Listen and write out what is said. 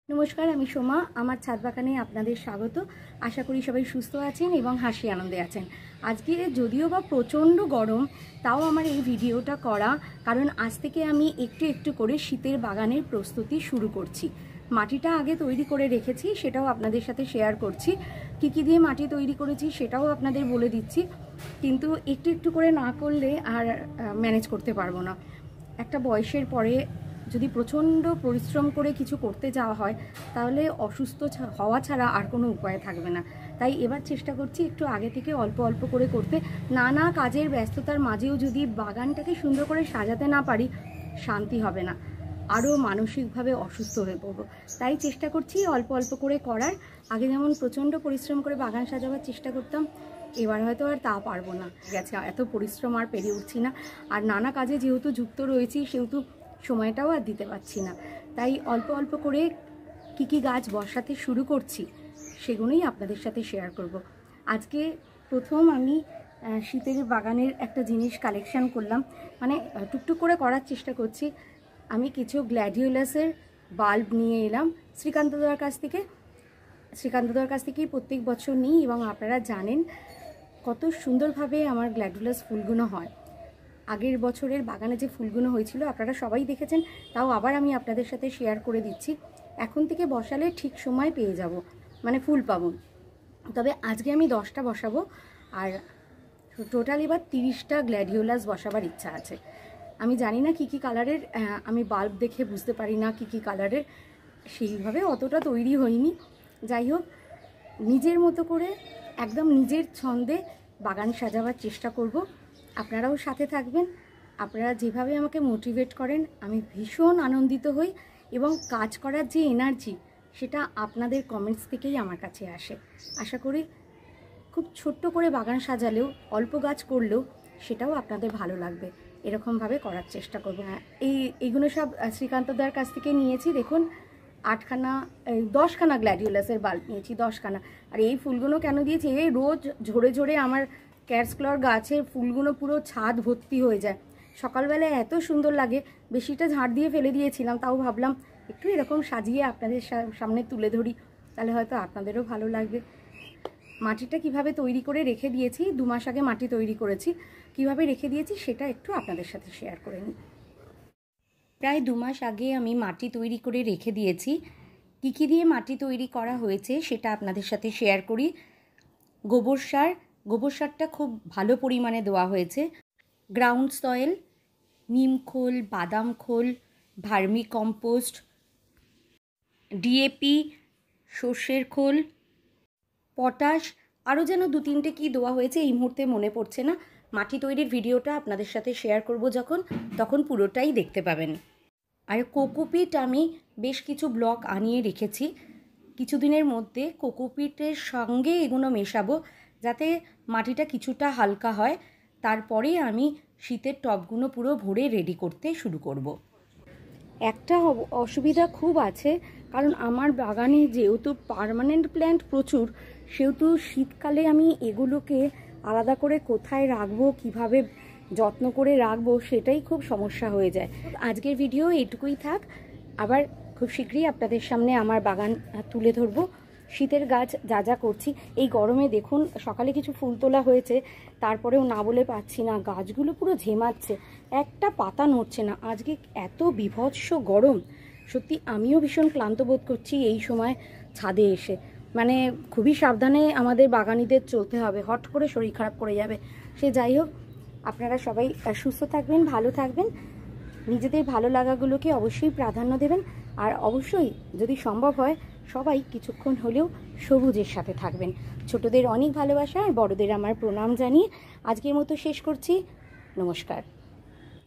নমস্কার, আমি সোমা। আমার ছাদ বাগানে আপনাদের স্বাগত। আশা করি সবাই সুস্থ আছেন এবং হাসি আনন্দে আছেন। আজকে যদিও বা প্রচণ্ড গরম, তাও আমার এই ভিডিওটা করা কারণ আজ থেকে আমি একটু একটু করে শীতের বাগানের প্রস্তুতি শুরু করছি। মাটিটা আগে তৈরি করে রেখেছি, সেটাও আপনাদের সাথে শেয়ার করছি। কী কী দিয়ে মাটি তৈরি করেছি সেটাও আপনাদের বলে দিচ্ছি, কিন্তু একটু একটু করে না করলে আর ম্যানেজ করতে পারবো না। একটা বয়সের পরে যদি প্রচণ্ড পরিশ্রম করে কিছু করতে যাওয়া হয় তাহলে অসুস্থ হওয়া ছাড়া আর কোনো উপায় থাকবে না। তাই এবার চেষ্টা করছি একটু আগে থেকে অল্প অল্প করে করতে। নানা কাজের ব্যস্ততার মাঝেও যদি বাগানটাকে সুন্দর করে সাজাতে না পারি, শান্তি হবে না, আরও মানসিকভাবে অসুস্থ হয়ে পড়বো। তাই চেষ্টা করছি অল্প অল্প করে করার। আগে যেমন প্রচণ্ড পরিশ্রম করে বাগান সাজাবার চেষ্টা করতাম, এবার হয়তো আর তা পারবো না। গেছে, এত পরিশ্রম আর পেরে উঠছি না। আর নানা কাজে যেহেতু যুক্ত রয়েছি সেহেতু সময়টাও আর দিতে পারছি না। তাই অল্প অল্প করে কী কী গাছ বসাতে শুরু করছি সেগুলোই আপনাদের সাথে শেয়ার করব। আজকে প্রথম আমি শীতের বাগানের একটা জিনিস কালেকশান করলাম, মানে টুকটুক করে করার চেষ্টা করছি। আমি কিছু গ্ল্যাডিওলাসের বাল্ব নিয়ে এলাম শ্রীকান্তদার কাছ থেকে। শ্রীকান্তদার কাছ থেকেই প্রত্যেক বছর নিই এবং আপনারা জানেন কত সুন্দরভাবে আমার গ্ল্যাডিওলাস ফুলগুলো হয়। আগের বছরের বাগানে যে ফুলগুলো হয়েছিল আপনারা সবাই দেখেছেন, তাও আবার আমি আপনাদের সাথে শেয়ার করে দিচ্ছি। এখন থেকে বসালে ঠিক সময় পেয়ে যাব, মানে ফুল পাবো। তবে আজকে আমি 10টা বসাবো আর টোটাল এবার 30টা গ্ল্যাডিওলাস বসাবার ইচ্ছা আছে। আমি জানি না কী কী কালারের, আমি বাল্ব দেখে বুঝতে পারি না কী কী কালারের, সেইভাবে অতটা তৈরি হয়নি। যাই হোক, নিজের মতো করে একদম নিজের ছন্দে বাগান সাজাবার চেষ্টা করব। আপনারাও সাথে থাকবেন। আপনারা যেভাবে আমাকে মোটিভেট করেন আমি ভীষণ আনন্দিত হই এবং কাজ করার যে এনার্জি সেটা আপনাদের কমেন্টস থেকেই আমার কাছে আসে। আশা করি খুব ছোট্ট করে বাগান সাজালেও, অল্প গাছ করলেও সেটাও আপনাদের ভালো লাগবে। এরকমভাবে করার চেষ্টা করব। এইগুলো সব শ্রীকান্তদার কাছ থেকে নিয়েছি। দেখুন 10খানা গ্ল্যাডিওলাসের বাল্ব নিয়েছি, 10খানা। আর এই ফুলগুলো কেন দিয়েছি, এই রোজ ঝরে ঝরে আমার ক্যাটসক্লর গাছের ফুলগুলো পুরো ছাদ ভর্তি হয়ে যায়। সকালবেলায় এত সুন্দর লাগে, বেশিটা ঝাড় দিয়ে ফেলে দিয়েছিলাম, তাও ভাবলাম একটু এরকম সাজিয়ে আপনাদের সামনে তুলে ধরি, তাহলে হয়তো আপনাদেরও ভালো লাগবে। মাটিটা কিভাবে তৈরি করে রেখে দিয়েছি, 2 মাস আগে মাটি তৈরি করেছি, কিভাবে রেখে দিয়েছি সেটা একটু আপনাদের সাথে শেয়ার করে নিই। প্রায় 2 মাস আগে আমি মাটি তৈরি করে রেখে দিয়েছি। কী কী দিয়ে মাটি তৈরি করা হয়েছে সেটা আপনাদের সাথে শেয়ার করি। গোবর সারটা খুব ভালো পরিমাণে দেওয়া হয়েছে। গ্রাউন্ড সয়েল, নিম খোল, বাদাম খোল, ভার্মি কম্পোস্ট, ডিএপি, সর্ষের খোল, পটাশ, আরও যেন 2-3টে কী দেওয়া হয়েছে এই মুহূর্তে মনে পড়ছে না। মাটি তৈরির ভিডিওটা আপনাদের সাথে শেয়ার করব তখন পুরোটাই দেখতে পাবেন। আর কোকোপিট আমি বেশ কিছু ব্লক আনিয়ে রেখেছি। কিছুদিনের মধ্যে কোকোপিটের সঙ্গে এগুলো মেশাবো যাতে মাটিটা কিছুটা হালকা হয়। তারপরে আমি শীতের টবগুলো পুরো ভরে রেডি করতে শুরু করব। একটা অসুবিধা খুব আছে, কারণ আমার বাগানে যেহেতু পার্মানেন্ট প্ল্যান্ট প্রচুর, সেহেতু শীতকালে আমি এগুলোকে আলাদা করে কোথায় রাখবো, কিভাবে যত্ন করে রাখবো সেটাই খুব সমস্যা হয়ে যায়। আজকের ভিডিও এইটুকুই থাক, আবার খুব শীঘ্রই আপনাদের সামনে আমার বাগান তুলে ধরবো। শীতের গাছ যা যা করছি, এই গরমে দেখুন সকালে কিছু ফুল তোলা হয়েছে, তারপরেও না বলে পাচ্ছি না, গাছগুলো পুরো ঝেমাচ্ছে, একটা পাতা নড়ছে না। আজকে এত বীভৎস গরম, সত্যি আমিও ভীষণ ক্লান্ত বোধ করছি এই সময় ছাদে এসে। মানে খুবই সাবধানে আমাদের বাগানিদের চলতে হবে, হট করে শরীর খারাপ করে যাবে। সে যাই হোক, আপনারা সবাই সুস্থ থাকবেন, ভালো থাকবেন, নিজেদের ভালো লাগাগুলোকে অবশ্যই প্রাধান্য দেবেন। আর অবশ্যই যদি সম্ভব হয় সবাই কিছুক্ষণ হলেও সবুজের সাথে থাকবেন। ছোটদের অনেক ভালোবাসা আর বড়দের আমার প্রণাম জানিয়ে আজকের মতো শেষ করছি। নমস্কার।